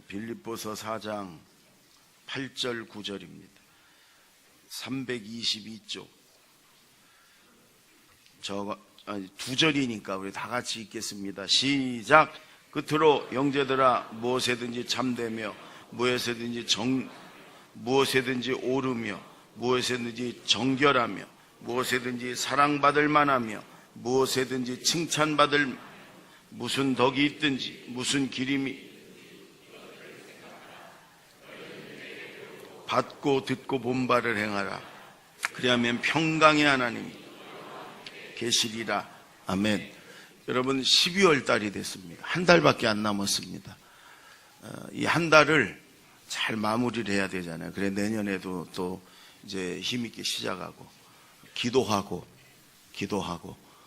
빌립보서 4장 8절 9절입니다. 322쪽. 두 절이니까 우리 다 같이 읽겠습니다. 시작. 끝으로 형제들아, 무엇에든지 참되며 무엇에든지 오르며 무엇에든지 정결하며 무엇에든지 사랑받을 만하며 무엇에든지 칭찬받을 무슨 덕이 있든지 무슨 기림이 받고 듣고 본 바를 행하라. 그리하면 평강의 하나님이 계시리라. 아멘. 여러분, 12월 달이 됐습니다. 한 달밖에 안 남았습니다. 이 한 달을 잘 마무리를 해야 되잖아요. 그래 내년에도 또 이제 힘있게 시작하고 기도하고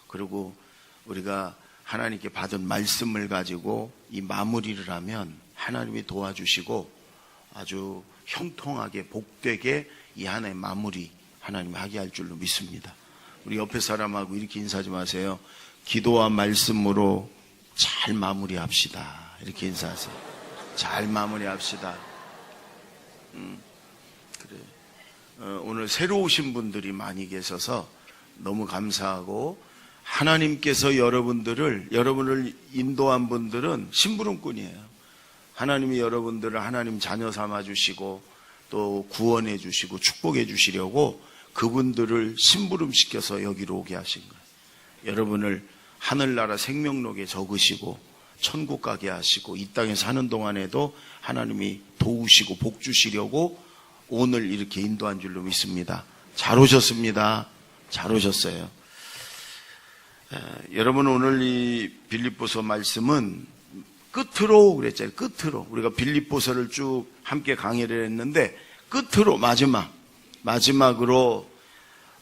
그리고 우리가 하나님께 받은 말씀을 가지고 이 마무리를 하면 하나님이 도와주시고 아주 형통하게 복되게 이 한 해 마무리 하나님이 하게 할 줄로 믿습니다. 우리 옆에 사람하고 이렇게 인사하지 마세요. 기도와 말씀으로 잘 마무리합시다. 이렇게 인사하세요. 잘 마무리합시다. 그래. 오늘 새로 오신 분들이 많이 계셔서 너무 감사하고, 하나님께서 여러분을 인도한 분들은 심부름꾼이에요. 하나님이 여러분들을 하나님 자녀 삼아 주시고 또 구원해 주시고 축복해 주시려고 그분들을 심부름시켜서 여기로 오게 하신 거예요. 여러분을 하늘나라 생명록에 적으시고 천국 가게 하시고 이 땅에 사는 동안에도 하나님이 도우시고 복 주시려고 오늘 이렇게 인도한 줄로 믿습니다. 잘 오셨습니다. 잘 오셨어요. 여러분, 오늘 이 빌립보서 말씀은 끝으로 그랬잖아요. 끝으로 우리가 빌립보서를 쭉 함께 강의를 했는데 끝으로 마지막으로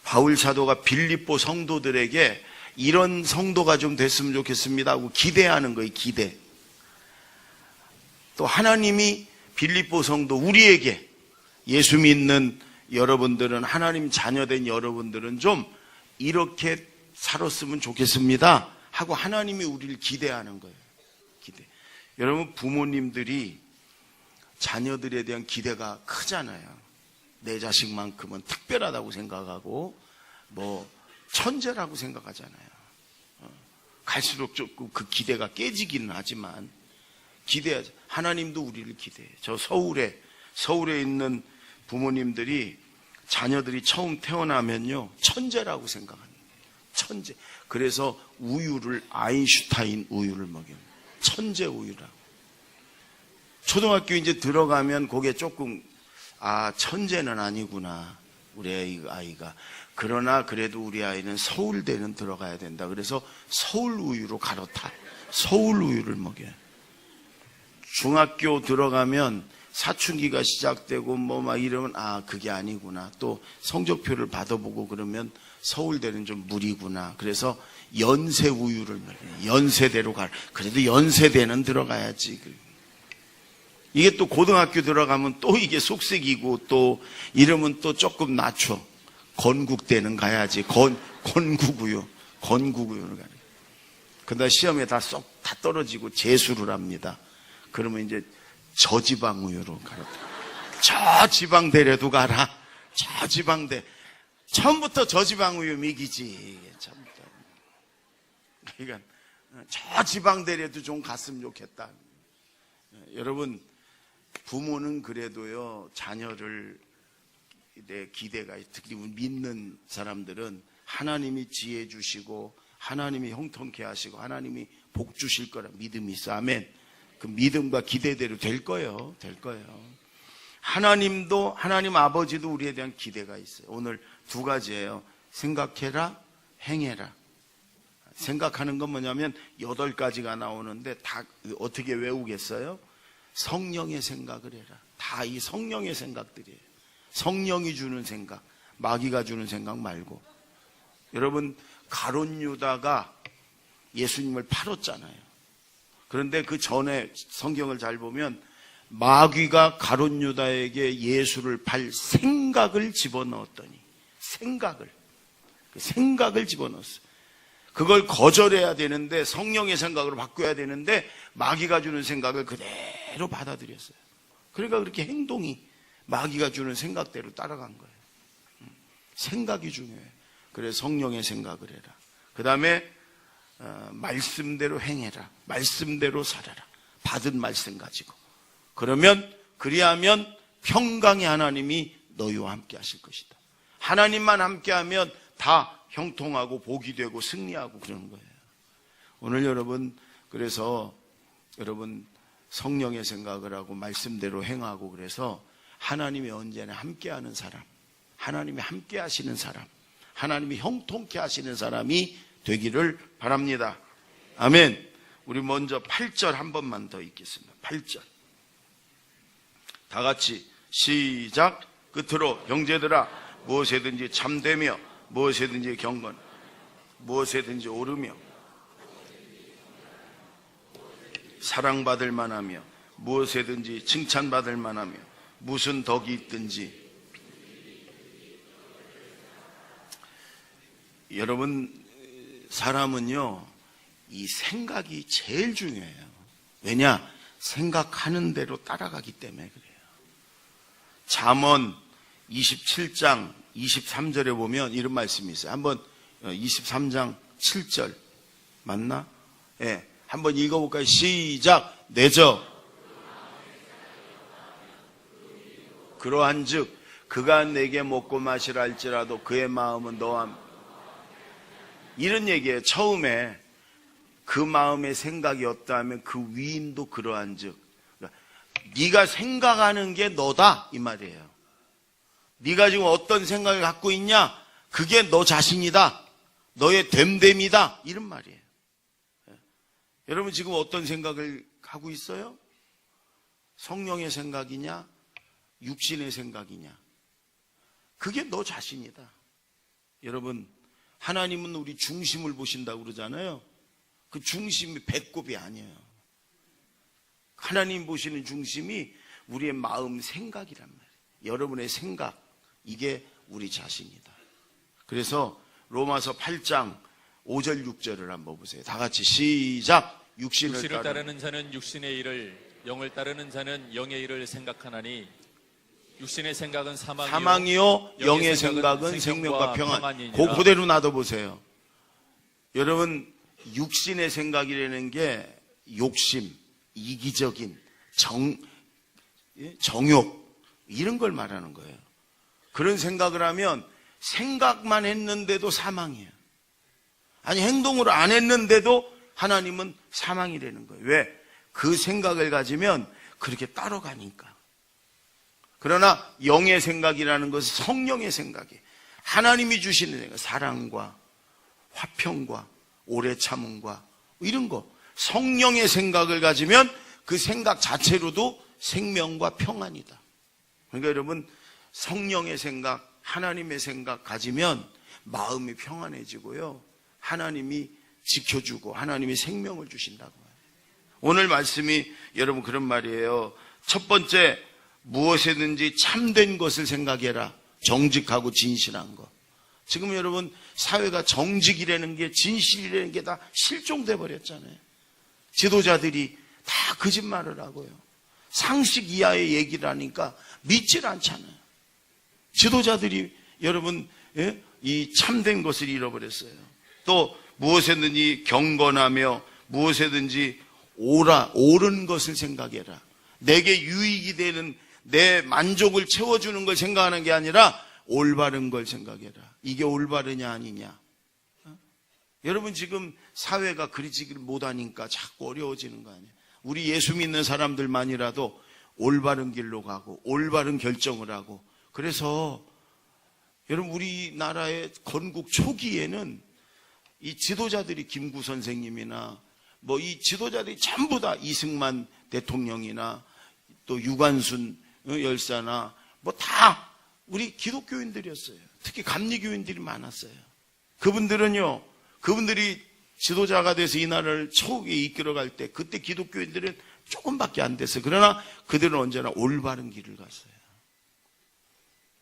바울 사도가 빌립보 성도들에게 이런 성도가 좀 됐으면 좋겠습니다 하고 기대하는 거예요. 기대. 또 하나님이 빌립보 성도 우리에게, 예수 믿는 여러분들은, 하나님 자녀된 여러분들은 좀 이렇게 살았으면 좋겠습니다 하고 하나님이 우리를 기대하는 거예요. 기대. 여러분, 부모님들이 자녀들에 대한 기대가 크잖아요. 내 자식만큼은 특별하다고 생각하고 천재라고 생각하잖아요. 갈수록 조금 그 기대가 깨지기는 하지만 기대하죠. 하나님도 우리를 기대해요. 저 서울에 있는 부모님들이 자녀들이 처음 태어나면요 천재라고 생각합니다. 천재. 그래서 우유를 아인슈타인 우유를 먹여요. 천재 우유라고. 초등학교 이제 들어가면 그게 조금 천재는 아니구나 우리 아이가. 그러나 그래도 우리 아이는 서울대는 들어가야 된다. 그래서 서울 우유로 갈아타. 서울 우유를 먹여요. 중학교 들어가면 사춘기가 시작되고 막 이러면 그게 아니구나. 또 성적표를 받아보고 그러면 서울대는 좀 무리구나. 그래서 연세 우유를 먹여요. 연세대로 가. 그래도 연세대는 들어가야지. 이게 또 고등학교 들어가면 또 이게 속색이고 또 이러면 또 조금 낮춰. 건국대는 가야지. 건국우유. 건국우유를 가야 돼. 그러다 시험에 다 떨어지고 재수를 합니다. 그러면 이제 저지방우유로 가라. 저 지방대라도 가라. 저 지방대. 처음부터 저지방우유 먹이지. 처음부터. 그러니까 저 지방대라도 좀 갔으면 좋겠다. 여러분, 부모는 그래도요 자녀를 내 기대가, 특히 믿는 사람들은 하나님이 지혜 주시고 하나님이 형통케 하시고 하나님이 복 주실 거라 믿음이 있어. 아멘. 그 믿음과 기대대로 될 거예요. 될 거예요. 하나님 아버지도 우리에 대한 기대가 있어요. 오늘 두 가지예요. 생각해라, 행해라. 생각하는 건 뭐냐면 8가지가 나오는데 다 어떻게 외우겠어요? 성령의 생각을 해라. 다 이 성령의 생각들이에요. 성령이 주는 생각, 마귀가 주는 생각 말고. 여러분, 가룟 유다가 예수님을 팔았잖아요. 그런데 그 전에 성경을 잘 보면 마귀가 가룟 유다에게 예수를 팔 생각을 집어넣었더니, 생각을 집어넣었어요. 그걸 거절해야 되는데, 성령의 생각으로 바꿔야 되는데 마귀가 주는 생각을 그대로 그대로 받아들였어요. 그러니까 그렇게 행동이 마귀가 주는 생각대로 따라간 거예요. 생각이 중요해요. 그래서 성령의 생각을 해라. 그 다음에 말씀대로 행해라. 말씀대로 살아라. 받은 말씀 가지고. 그리하면 평강의 하나님이 너희와 함께 하실 것이다. 하나님만 함께하면 다 형통하고 복이 되고 승리하고 그러는 거예요. 오늘 여러분, 그래서 여러분 성령의 생각을 하고 말씀대로 행하고, 그래서 하나님이 언제나 함께하는 사람, 하나님이 함께 하시는 사람, 하나님이 형통케 하시는 사람이 되기를 바랍니다. 아멘. 우리 먼저 8절 한 번만 더 읽겠습니다. 8절 다 같이 시작. 끝으로 형제들아, 무엇에든지 참되며 무엇에든지 경건, 무엇에든지 오르며 사랑받을 만하며 무엇에든지 칭찬받을 만하며 무슨 덕이 있든지. 여러분, 사람은요, 이 생각이 제일 중요해요. 왜냐? 생각하는 대로 따라가기 때문에 그래요. 잠언 27장 23절에 보면 이런 말씀이 있어요. 한번 23장 7절 맞나? 예, 네, 한번 읽어볼까요? 시작. 내저 그러한즉 그가 내게 먹고 마시라 할지라도 그의 마음은 너와, 이런 얘기예요. 처음에 그 마음의 생각이 없다면 그 위인도 그러한즉, 그러니까 네가 생각하는 게 너다 이 말이에요. 네가 지금 어떤 생각을 갖고 있냐, 그게 너 자신이다, 너의 됨됨이다, 이런 말이에요. 여러분 지금 어떤 생각을 하고 있어요? 성령의 생각이냐, 육신의 생각이냐? 그게 너 자신이다. 여러분, 하나님은 우리 중심을 보신다고 그러잖아요. 그 중심이 배꼽이 아니에요. 하나님 보시는 중심이 우리의 마음 생각이란 말이에요. 여러분의 생각, 이게 우리 자신이다. 그래서 로마서 8장 5절 6절을 한번 보세요. 다 같이 시작. 육신을 따르는 자는 육신의 일을, 영을 따르는 자는 영의 일을 생각하나니 육신의 생각은 사망이요 영의 생각은 생명과 평안. 그대로 놔둬보세요. 여러분, 육신의 생각이라는 게 욕심, 이기적인 정욕, 이런 걸 말하는 거예요. 그런 생각을 하면 생각만 했는데도 사망이에요. 아니, 행동을 안 했는데도 하나님은 사망이라는 거예요. 왜? 그 생각을 가지면 그렇게 따라가니까. 그러나 영의 생각이라는 것은 성령의 생각이에요. 하나님이 주시는 생각, 사랑과 화평과 오래 참음과 이런 거, 성령의 생각을 가지면 그 생각 자체로도 생명과 평안이다. 그러니까 여러분, 성령의 생각, 하나님의 생각 가지면 마음이 평안해지고요, 하나님이 지켜주고 하나님이 생명을 주신다고 해요. 오늘 말씀이 여러분 그런 말이에요. 첫 번째, 무엇이든지 참된 것을 생각해라. 정직하고 진실한 것. 지금 여러분 사회가 정직이라는 게, 진실이라는 게 다 실종돼 버렸잖아요. 지도자들이 다 거짓말을 하고요, 상식 이하의 얘기를 하니까 믿질 않잖아요. 지도자들이 여러분, 이 참된 것을 잃어버렸어요. 또 무엇이든지 경건하며 무엇이든지 옳은 것을 생각해라. 내게 유익이 되는, 내 만족을 채워주는 걸 생각하는 게 아니라 올바른 걸 생각해라. 이게 올바르냐 아니냐. 여러분 지금 사회가 그러지를 못하니까 자꾸 어려워지는 거 아니에요. 우리 예수 믿는 사람들만이라도 올바른 길로 가고 올바른 결정을 하고. 그래서 여러분, 우리나라의 건국 초기에는 이 지도자들이, 김구 선생님이나 뭐 이 지도자들이 전부 다 이승만 대통령이나 또 유관순 열사나 뭐 다 우리 기독교인들이었어요. 특히 감리교인들이 많았어요. 그분들이 지도자가 돼서 이 나라를 초기에 이끌어갈 때, 그때 기독교인들은 조금밖에 안 됐어요. 그러나 그들은 언제나 올바른 길을 갔어요.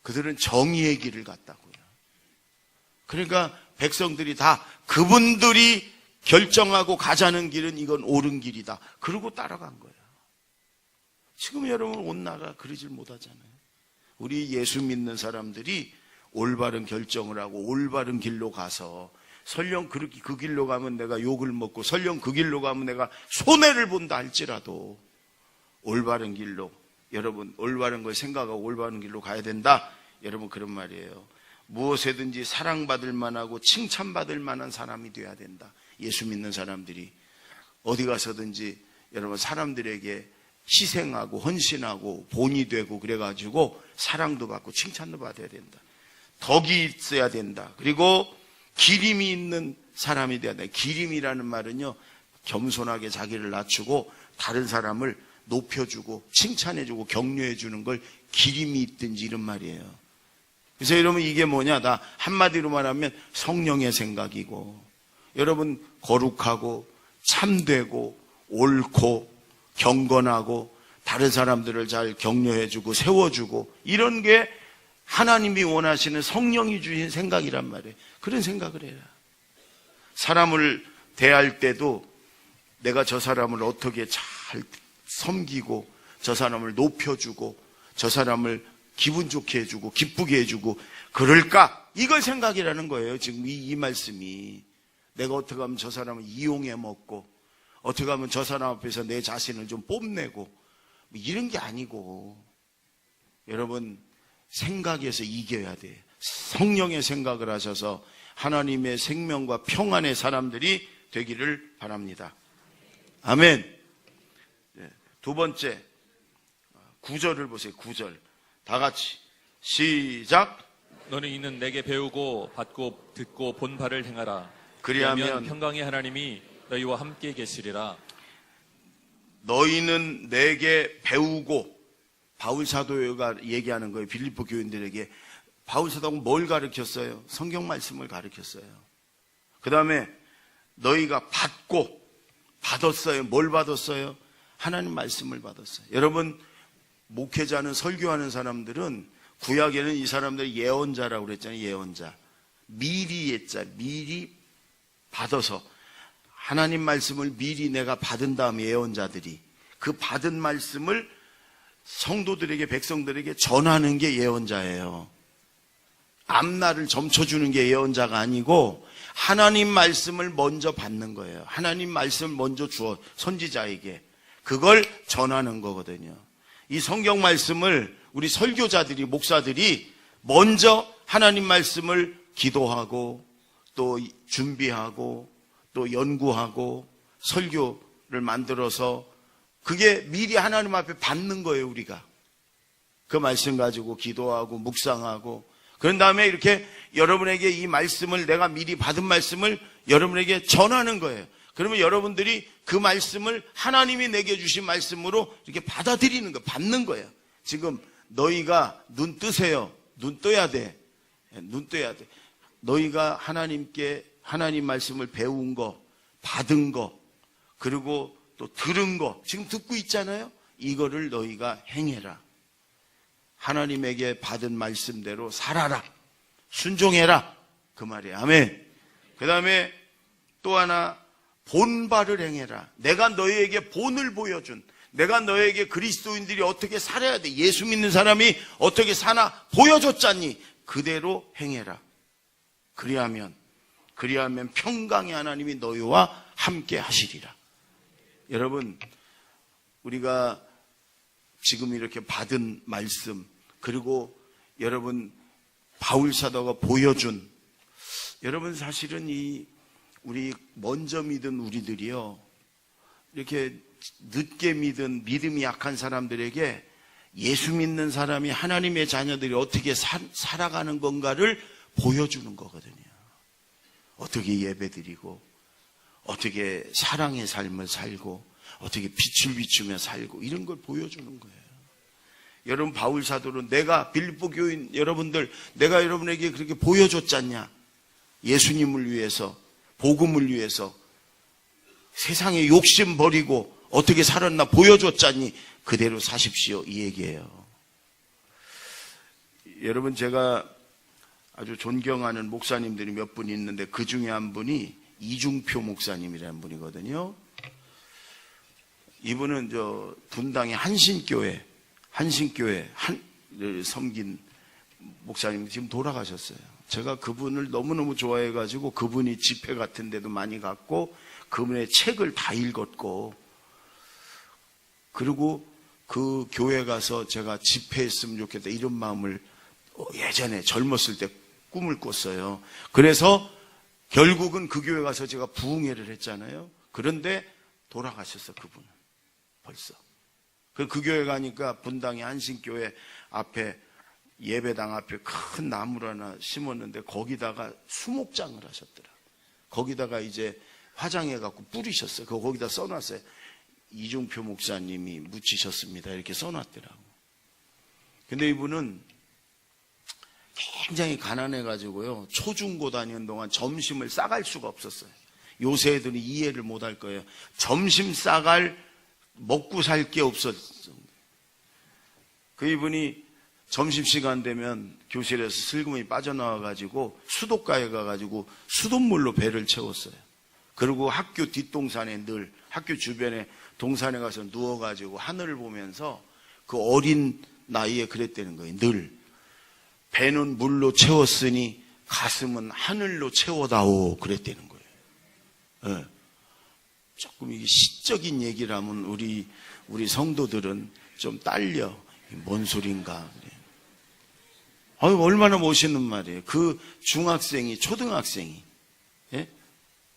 그들은 정의의 길을 갔다고요. 그러니까 백성들이 다 그분들이 결정하고 가자는 길은 이건 옳은 길이다, 그러고 따라간 거예요. 지금 여러분 온 나라 그러질 못하잖아요. 우리 예수 믿는 사람들이 올바른 결정을 하고 올바른 길로 가서 설령 그렇게 그 길로 가면 내가 욕을 먹고 설령 그 길로 가면 내가 손해를 본다 할지라도 올바른 길로, 여러분 올바른 걸 생각하고 올바른 길로 가야 된다. 여러분 그런 말이에요. 무엇에든지 사랑받을 만하고 칭찬받을 만한 사람이 돼야 된다. 예수 믿는 사람들이 어디 가서든지 여러분 사람들에게 희생하고 헌신하고 본이 되고 그래가지고 사랑도 받고 칭찬도 받아야 된다. 덕이 있어야 된다. 그리고 기림이 있는 사람이 돼야 된다. 기림이라는 말은요, 겸손하게 자기를 낮추고 다른 사람을 높여주고 칭찬해주고 격려해주는 걸 기림이 있든지 이런 말이에요. 그래서 여러분 이게 뭐냐? 나 한마디로 말하면 성령의 생각이고, 여러분 거룩하고 참되고 옳고 경건하고 다른 사람들을 잘 격려해주고 세워주고 이런 게 하나님이 원하시는 성령이 주신 생각이란 말이에요. 그런 생각을 해라. 사람을 대할 때도 내가 저 사람을 어떻게 잘 섬기고 저 사람을 높여주고 저 사람을 기분 좋게 해주고 기쁘게 해주고 그럴까? 이걸 생각이라는 거예요. 지금 이 말씀이. 내가 어떻게 하면 저 사람을 이용해 먹고 어떻게 하면 저 사람 앞에서 내 자신을 좀 뽐내고 뭐 이런 게 아니고, 여러분 생각에서 이겨야 돼. 성령의 생각을 하셔서 하나님의 생명과 평안의 사람들이 되기를 바랍니다. 아멘. 두 번째 9절을 보세요. 9절 다 같이 시작. 너는 이는 내게 배우고 받고 듣고 본 바를 행하라. 그리하면 평강의 하나님이 너희와 함께 계시리라. 너희는 내게 배우고, 바울 사도가 얘기하는 거예요. 빌립보 교인들에게. 바울 사도가 뭘 가르쳤어요? 성경 말씀을 가르쳤어요. 그 다음에 너희가 받고, 받았어요. 뭘 받았어요? 하나님 말씀을 받았어요. 여러분 목회자는, 설교하는 사람들은 구약에는 이 사람들 예언자라고 그랬잖아요. 예언자. 미리 예자, 미리 받아서 하나님 말씀을 미리 내가 받은 다음에 예언자들이 그 받은 말씀을 성도들에게, 백성들에게 전하는 게 예언자예요. 앞날을 점쳐주는 게 예언자가 아니고 하나님 말씀을 먼저 받는 거예요. 하나님 말씀을 먼저 주어 선지자에게 그걸 전하는 거거든요. 이 성경 말씀을 우리 설교자들이, 목사들이 먼저 하나님 말씀을 기도하고 또 준비하고 또 연구하고 설교를 만들어서 그게 미리 하나님 앞에 받는 거예요. 우리가 그 말씀 가지고 기도하고 묵상하고 그런 다음에 이렇게 여러분에게 이 말씀을, 내가 미리 받은 말씀을 여러분에게 전하는 거예요. 그러면 여러분들이 그 말씀을 하나님이 내게 주신 말씀으로 이렇게 받아들이는 거예요. 받는 거예요. 지금 너희가 눈 뜨세요. 눈 떠야 돼. 눈 떠야 돼. 너희가 하나님께 하나님 말씀을 배운 거, 받은 거, 그리고 또 들은 거, 지금 듣고 있잖아요. 이거를 너희가 행해라. 하나님에게 받은 말씀대로 살아라. 순종해라. 그 말이에요. 아멘. 그 다음에 또 하나, 본바를 행해라. 내가 너희에게 본을 보여준, 내가 너희에게 그리스도인들이 어떻게 살아야 돼, 예수 믿는 사람이 어떻게 사나 보여줬잖니. 그대로 행해라. 그리하면 평강의 하나님이 너희와 함께 하시리라. 여러분, 우리가 지금 이렇게 받은 말씀, 그리고 여러분 바울 사도가 보여준, 여러분 사실은 우리 먼저 믿은 우리들이요, 이렇게 늦게 믿은, 믿음이 약한 사람들에게 예수 믿는 사람이, 하나님의 자녀들이 어떻게 살아가는 건가를 보여주는 거거든요. 어떻게 예배드리고, 어떻게 사랑의 삶을 살고, 어떻게 빛을 비추며 살고, 이런 걸 보여주는 거예요. 여러분, 바울 사도는 내가, 빌립보 교인 여러분들, 내가 여러분에게 그렇게 보여줬잖냐. 예수님을 위해서, 복음을 위해서 세상에 욕심 버리고 어떻게 살았나 보여줬잖니. 그대로 사십시오, 이 얘기예요. 여러분, 제가 아주 존경하는 목사님들이 몇 분 있는데 그 중에 한 분이 이중표 목사님이라는 분이거든요. 이분은 저 분당의 한신교회 를 섬긴 목사님 지금 돌아가셨어요. 제가 그분을 너무너무 좋아해가지고 그분이 집회 같은 데도 많이 갔고 그분의 책을 다 읽었고, 그리고 그 교회 가서 제가 집회했으면 좋겠다 이런 마음을 예전에 젊었을 때 꿈을 꿨어요. 그래서 결국은 그 교회 가서 제가 부흥회를 했잖아요. 그런데 돌아가셨어, 그분은 벌써. 그 교회 가니까 분당의 한신교회 앞에 예배당 앞에 큰 나무를 하나 심었는데 거기다가 수목장을 하셨더라. 거기다가 이제 화장해 갖고 뿌리셨어요. 거기다 써놨어요. 이종표 목사님이 묻히셨습니다. 이렇게 써놨더라고. 근데 이분은 굉장히 가난해 가지고요, 초중고 다니는 동안 점심을 싸갈 수가 없었어요. 요새 애들은 이해를 못 할 거예요. 점심 싸갈 먹고 살 게 없었어요. 그 이분이 점심시간 되면 교실에서 슬그머니 빠져나와가지고 수도가에 가가지고 수돗물로 배를 채웠어요. 그리고 학교 뒷동산에 늘 학교 주변에 동산에 가서 누워가지고 하늘을 보면서 그 어린 나이에 그랬다는 거예요. 늘 배는 물로 채웠으니 가슴은 하늘로 채워다오 그랬다는 거예요. 네. 조금 이게 시적인 얘기를 하면 우리 성도들은 좀 딸려. 뭔 소린가. 아유, 얼마나 멋있는 말이에요. 그 중학생이, 초등학생이, 예?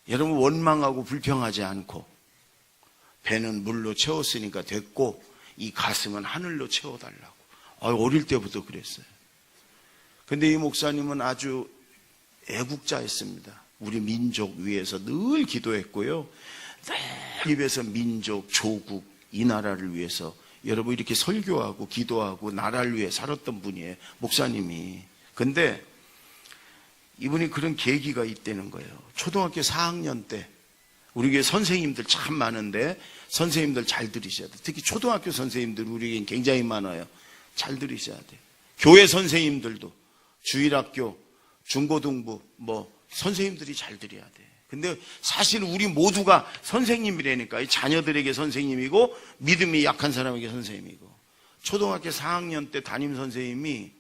여러분 원망하고 불평하지 않고 배는 물로 채웠으니까 됐고 이 가슴은 하늘로 채워달라고. 아유, 어릴 때부터 그랬어요. 근데 이 목사님은 아주 애국자였습니다. 우리 민족 위해서 늘 기도했고요. 늘 입에서 민족, 조국, 이 나라를 위해서 여러분 이렇게 설교하고 기도하고 나라를 위해 살았던 분이에요, 목사님이. 근데 이분이 그런 계기가 있다는 거예요. 초등학교 4학년 때 우리 교회 선생님들 참 많은데 선생님들 잘 들으셔야 돼요. 특히 초등학교 선생님들 우리에겐 굉장히 많아요. 잘 들으셔야 돼요. 교회 선생님들도 주일학교, 중고등부 선생님들이 잘 들어야 돼요. 근데 사실 우리 모두가 선생님이라니까. 이 자녀들에게 선생님이고 믿음이 약한 사람에게 선생님이고. 초등학교 4학년 때 담임 선생님이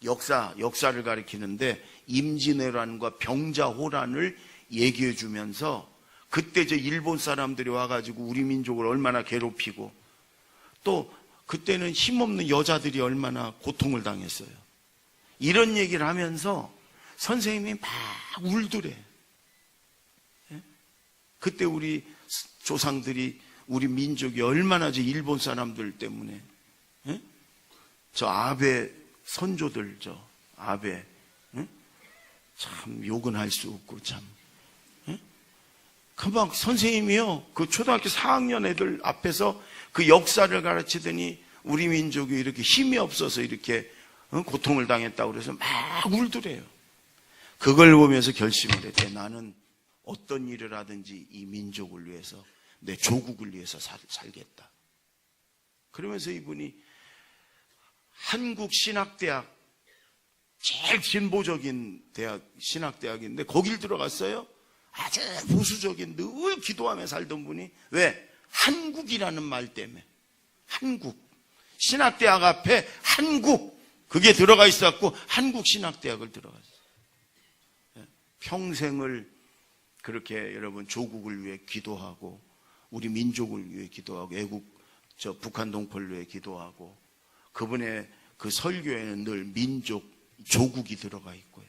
역사를 가르치는데 임진왜란과 병자호란을 얘기해 주면서 그때 저 일본 사람들이 와가지고 우리 민족을 얼마나 괴롭히고 또 그때는 힘없는 여자들이 얼마나 고통을 당했어요. 이런 얘기를 하면서 선생님이 막 울더래. 그때 우리 조상들이 우리 민족이 얼마나 저 일본 사람들 때문에 저 아베 선조들 아베 참 욕은 할 수 없고 참 금방 선생님이요 그 초등학교 4학년 애들 앞에서 그 역사를 가르치더니 우리 민족이 이렇게 힘이 없어서 이렇게 고통을 당했다고 그래서 막 울더래요. 그걸 보면서 결심을 했대. 나는 어떤 일을 하든지 이 민족을 위해서 내 조국을 위해서 살겠다. 그러면서 이분이 한국신학대학 제일 진보적인 대학 신학대학인데 거길 들어갔어요. 아주 보수적인 늘 기도하며 살던 분이 왜? 한국이라는 말 때문에. 한국 신학대학 앞에 한국 그게 들어가 있었고 한국신학대학을 들어갔어요. 평생을 그렇게 여러분 조국을 위해 기도하고 우리 민족을 위해 기도하고 애국 북한 동포를 위해 기도하고 그분의 그 설교에는 늘 민족 조국이 들어가 있고요.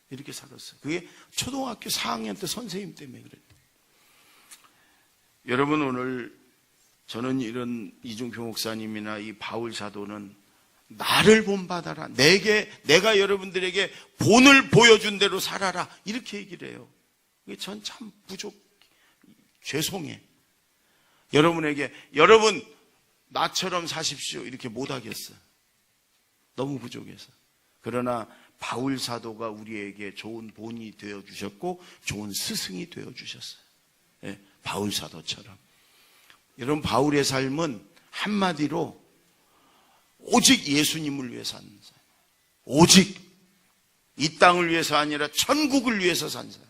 이렇게 살았어요. 그게 초등학교 4학년 때 선생님 때문에 그랬대요. 여러분 오늘 저는 이런 이종표 목사님이나 이 바울 사도는 나를 본받아라. 내가 여러분들에게 본을 보여준 대로 살아라. 이렇게 얘기를 해요. 전 참 죄송해. 여러분 나처럼 사십시오. 이렇게 못하겠어요. 너무 부족해서. 그러나 바울 사도가 우리에게 좋은 본이 되어주셨고 좋은 스승이 되어주셨어요. 네, 바울 사도처럼. 여러분 바울의 삶은 한마디로 오직 예수님을 위해 사는 사람. 오직 이 땅을 위해서 아니라 천국을 위해서 산 사람.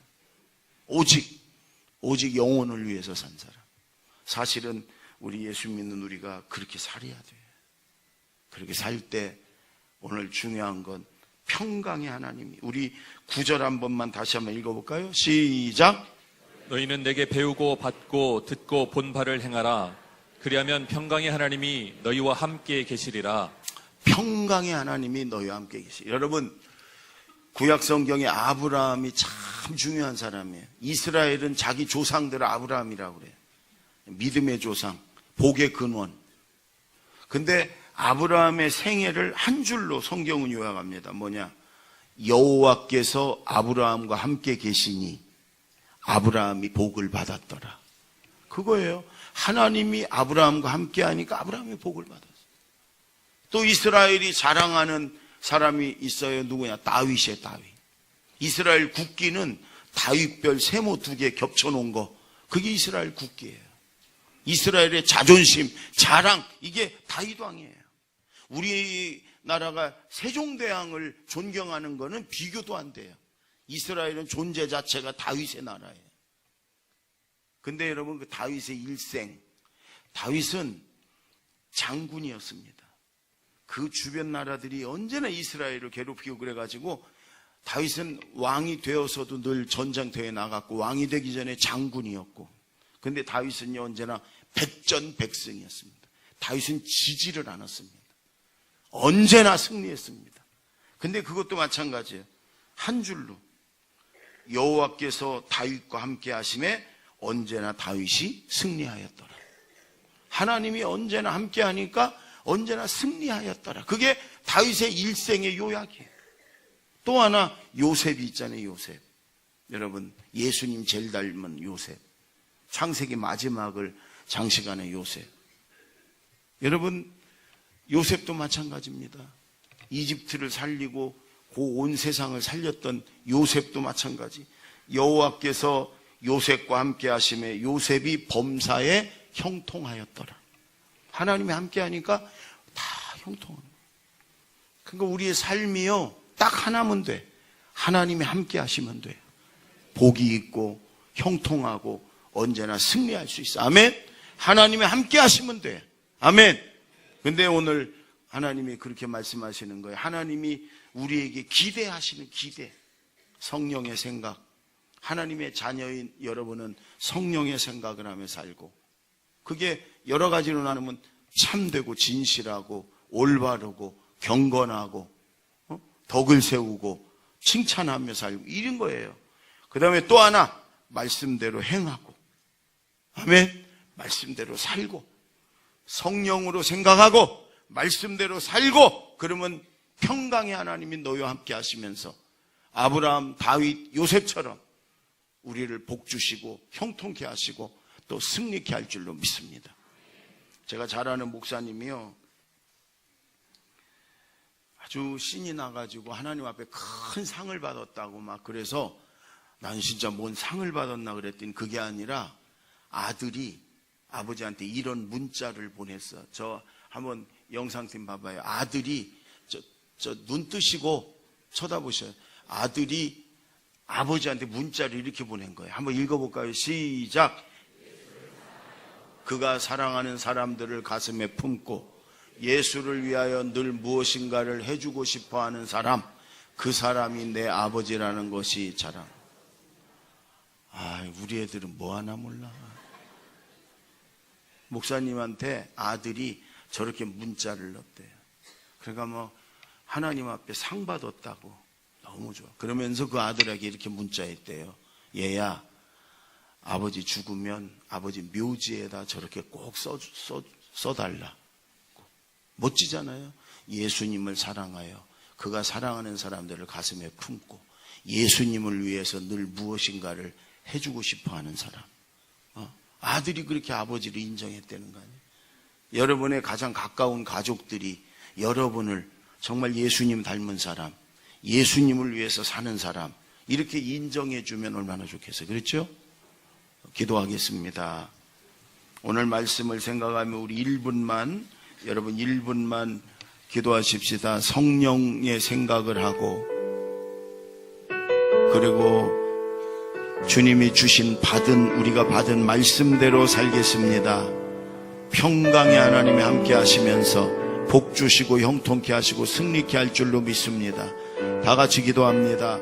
오직 영혼을 위해서 산 사람. 사실은 우리 예수 믿는 우리가 그렇게 살아야 돼요. 그렇게 살 때 오늘 중요한 건 평강의 하나님이, 우리 9절 한 번만 다시 한번 읽어볼까요? 시작. 너희는 내게 배우고 받고 듣고 본 바를 행하라. 그리하면 평강의 하나님이 너희와 함께 계시리라. 평강의 하나님이 너희와 함께 계시리라. 여러분, 구약 성경에 아브라함이 참 중요한 사람이에요. 이스라엘은 자기 조상들을 아브라함이라고 그래요. 믿음의 조상, 복의 근원. 근데 아브라함의 생애를 한 줄로 성경은 요약합니다. 뭐냐? 여호와께서 아브라함과 함께 계시니 아브라함이 복을 받았더라. 그거예요. 하나님이 아브라함과 함께 하니까 아브라함이 복을 받았어요. 또 이스라엘이 자랑하는 사람이 있어요. 누구냐? 다윗이에요. 다윗. 이스라엘 국기는 다윗별 세모 2개 겹쳐놓은 거, 그게 이스라엘 국기예요. 이스라엘의 자존심, 자랑, 이게 다윗 왕이에요. 우리나라가 세종대왕을 존경하는 거는 비교도 안 돼요. 이스라엘은 존재 자체가 다윗의 나라예요. 근데 여러분, 그 다윗의 일생, 다윗은 장군이었습니다. 그 주변 나라들이 언제나 이스라엘을 괴롭히고 그래가지고 다윗은 왕이 되어서도 늘 전장터에 나갔고, 왕이 되기 전에 장군이었고, 근데 다윗은요 언제나 백전백승이었습니다. 다윗은 지지를 않았습니다. 언제나 승리했습니다. 근데 그것도 마찬가지예요. 한 줄로 여호와께서 다윗과 함께 하심에 언제나 다윗이 승리하였더라. 하나님이 언제나 함께 하니까 언제나 승리하였더라. 그게 다윗의 일생의 요약이에요. 또 하나 요셉이 있잖아요. 요셉. 여러분, 예수님 제일 닮은 요셉. 창세기 마지막을 장식하는 요셉. 여러분, 요셉도 마찬가지입니다. 이집트를 살리고 그 온 세상을 살렸던 요셉도 마찬가지. 여호와께서 요셉과 함께 하심에 요셉이 범사에 형통하였더라. 하나님이 함께 하니까 다 형통하는 거예요. 그러니까 우리의 삶이요 딱 하나면 돼. 하나님이 함께 하시면 돼요. 복이 있고 형통하고 언제나 승리할 수 있어. 아멘. 하나님이 함께 하시면 돼. 아멘. 근데 오늘 하나님이 그렇게 말씀하시는 거예요. 하나님이 우리에게 기대하시는 기대, 성령의 생각. 하나님의 자녀인 여러분은 성령의 생각을 하며 살고, 그게 여러 가지로 나누면 참되고 진실하고 올바르고 경건하고 덕을 세우고 칭찬하며 살고 이런 거예요. 그 다음에 또 하나, 말씀대로 행하고, 아멘. 말씀대로 살고, 성령으로 생각하고 말씀대로 살고, 그러면 평강의 하나님이 너희와 함께 하시면서 아브라함, 다윗, 요셉처럼 우리를 복주시고 형통케 하시고 또 승리케 할 줄로 믿습니다. 제가 잘 아는 목사님이요, 아주 신이 나가지고 하나님 앞에 큰 상을 받았다고 막 그래서 난 진짜 뭔 상을 받았나 그랬더니 그게 아니라 아들이 아버지한테 이런 문자를 보냈어. 저 한번 영상팀 봐봐요. 아들이 저 눈 뜨시고 쳐다보셔요. 아들이 아버지한테 문자를 이렇게 보낸 거예요. 한번 읽어볼까요? 시작. 그가 사랑하는 사람들을 가슴에 품고 예수를 위하여 늘 무엇인가를 해주고 싶어하는 사람, 그 사람이 내 아버지라는 것이 자랑. 아, 우리 애들은 뭐 하나 몰라. 목사님한테 아들이 저렇게 문자를 넣었대요. 그러니까 뭐 하나님 앞에 상 받았다고. 너무 좋아. 그러면서 그 아들에게 이렇게 문자했대요. 얘야, 아버지 죽으면 아버지 묘지에다 저렇게 꼭 써달라. 멋지잖아요. 예수님을 사랑하여 그가 사랑하는 사람들을 가슴에 품고 예수님을 위해서 늘 무엇인가를 해주고 싶어하는 사람. 아들이 그렇게 아버지를 인정했다는 거 아니에요. 여러분의 가장 가까운 가족들이 여러분을 정말 예수님 닮은 사람, 예수님을 위해서 사는 사람 이렇게 인정해 주면 얼마나 좋겠어요. 그렇죠? 기도하겠습니다. 오늘 말씀을 생각하며 우리 1분만, 여러분 1분만 기도하십시다. 성령의 생각을 하고, 그리고 주님이 주신 우리가 받은 말씀대로 살겠습니다. 평강의 하나님이 함께 하시면서 복 주시고 형통케 하시고 승리케 할 줄로 믿습니다. 다 같이 기도합니다.